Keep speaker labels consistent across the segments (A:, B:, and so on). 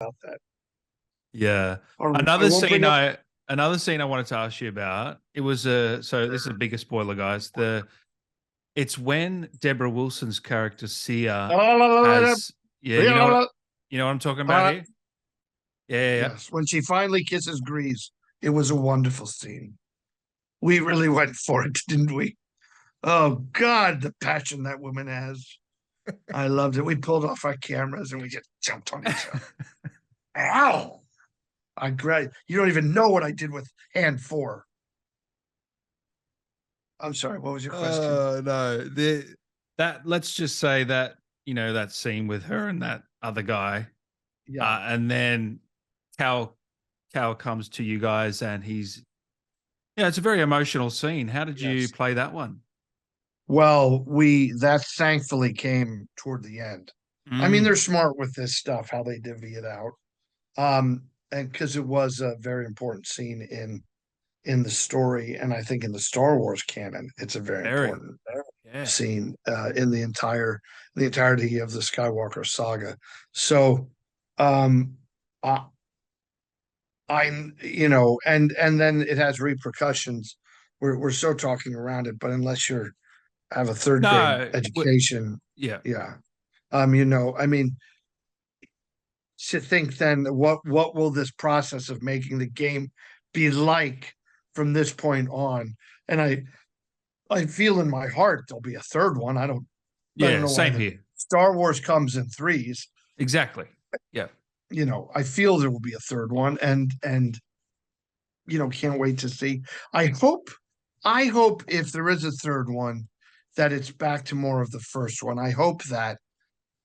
A: about that.
B: Yeah.
A: All right, I
B: Another
A: won't
B: scene
A: bring up.
B: I another scene I wanted to ask you about. It was so this is a bigger spoiler, guys. It's when Deborah Wilson's character Cere has yeah, you know what I'm talking about here? Yeah, yeah, yeah.
A: Yes, when she finally kisses Greez, it was a wonderful scene. We really went for it, didn't we? Oh God, the passion that woman has. I loved it. We pulled off our cameras and we just jumped on each other. Ow! You don't even know what I did with hand four. I'm sorry. What was your question?
B: No. That let's just say that, that scene with her and that other guy.
A: Yeah.
B: And then Cal Cal comes to you guys and yeah, it's a very emotional scene. How did you
A: Yes.
B: play that one?
A: Well, that thankfully came toward the end. I mean, they're
B: Mm,
A: smart with this stuff, how they divvy it out. And because it was a very important scene in the story, and I think in the Star Wars canon, it's a very
B: very.
A: important
B: Yeah.
A: scene in the entirety of the Skywalker saga. So, um, I, and then it has repercussions. We're so talking around it, but unless you have a third grade
B: No,
A: education,
B: yeah.
A: yeah, I mean, to think then what will this process of making the game be like from this point on? And I feel in my heart there'll be a third one. I don't
B: Yeah,
A: know why
B: same
A: the
B: here.
A: Star Wars comes in threes.
B: Exactly. Yeah.
A: I feel there will be a third one, and can't wait to see. I hope I hope if there is a third one that it's back to more of the first one. I hope that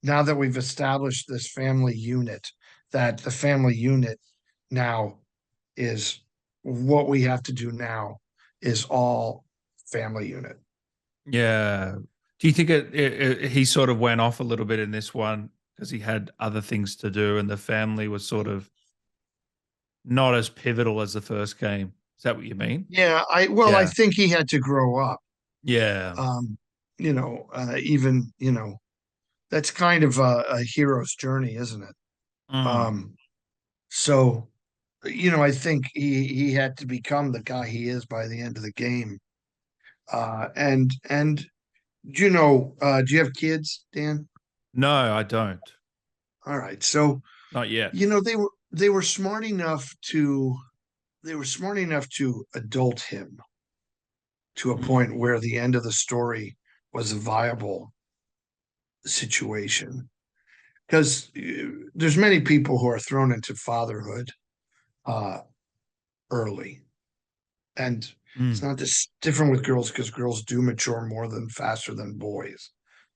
A: now that we've established this family unit, that the family unit now is what we have to do now is all family unit.
B: Yeah. Do you think he sort of went off a little bit in this one because he had other things to do and the family was sort of not as pivotal as the first game? Is that what you mean?
A: Yeah, I
B: Yeah.
A: think he had to grow up.
B: Yeah.
A: Um, even that's kind of a hero's journey, isn't it?
B: Mm.
A: Um, so I think he had to become the guy he is by the end of the game. And do you have kids, Dan?
B: No, I don't.
A: All right. So,
B: Not yet.
A: they were smart enough to adult him to a
B: Mm.
A: point where the end of the story was a viable situation. Because there's many people who are thrown into fatherhood uh, early, and it's
B: Mm.
A: not this different with girls because girls do mature more than faster than boys.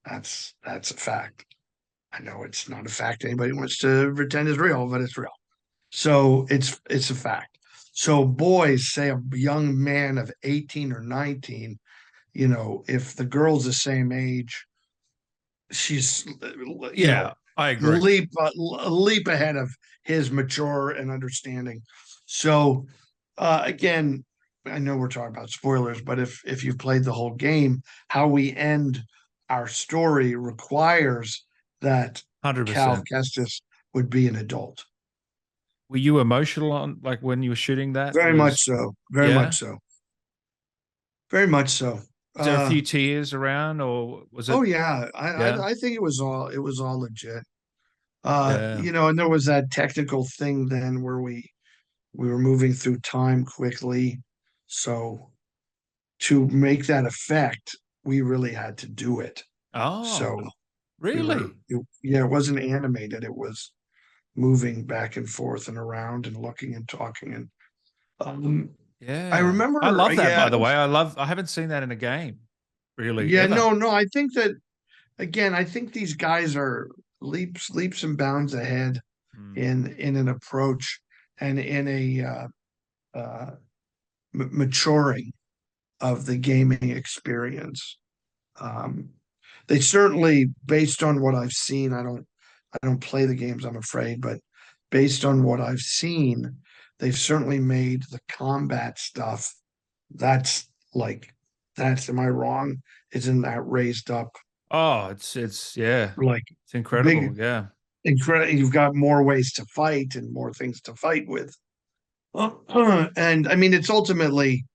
A: That's a fact. I know it's not a fact anybody wants to pretend is real, but it's real. So it's a fact. So boys, say a young man of 18 or 19, if the girl's the same age, she's
B: Yeah, I agree.
A: leap ahead of his mature and understanding. So again, I know we're talking about spoilers, but if you've played the whole game, how we end our story requires that Cal
B: 100%.
A: Kestis would be an adult.
B: Were you emotional on like when you were shooting that?
A: Very much so. Very
B: Yeah.
A: much so. Very much so.
B: Was there a
A: Uh
B: few tears around or was it
A: oh yeah. I,
B: yeah?
A: I I think it was all legit.
B: Yeah.
A: And there was that technical thing then where we were moving through time quickly. So to make that effect, we really had to do it. So
B: Oh,
A: we were,
B: really?
A: yeah, it wasn't animated. It was moving back and forth and around and looking and talking. And um, I
B: Yeah. I
A: remember,
B: love that,
A: yeah,
B: by the way. I haven't seen that in a game, really,
A: yeah,
B: ever.
A: no, no. I think that again, I think these guys are leaps and bounds ahead
B: Mm.
A: in an approach and in a uh, maturing of the gaming experience. Um, they certainly, based on what I've seen, I don't play the games, I'm afraid, but based on what I've seen, they've certainly made the combat stuff. That's like am I wrong? Isn't that raised up
B: Oh, it's yeah.
A: like
B: It's incredible.
A: big
B: Yeah.
A: You've got more ways to fight and more things to fight with. And I mean, it's ultimately,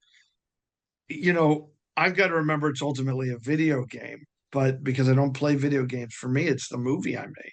A: I've got to remember it's ultimately a video game, but because I don't play video games, for me, it's the movie I made.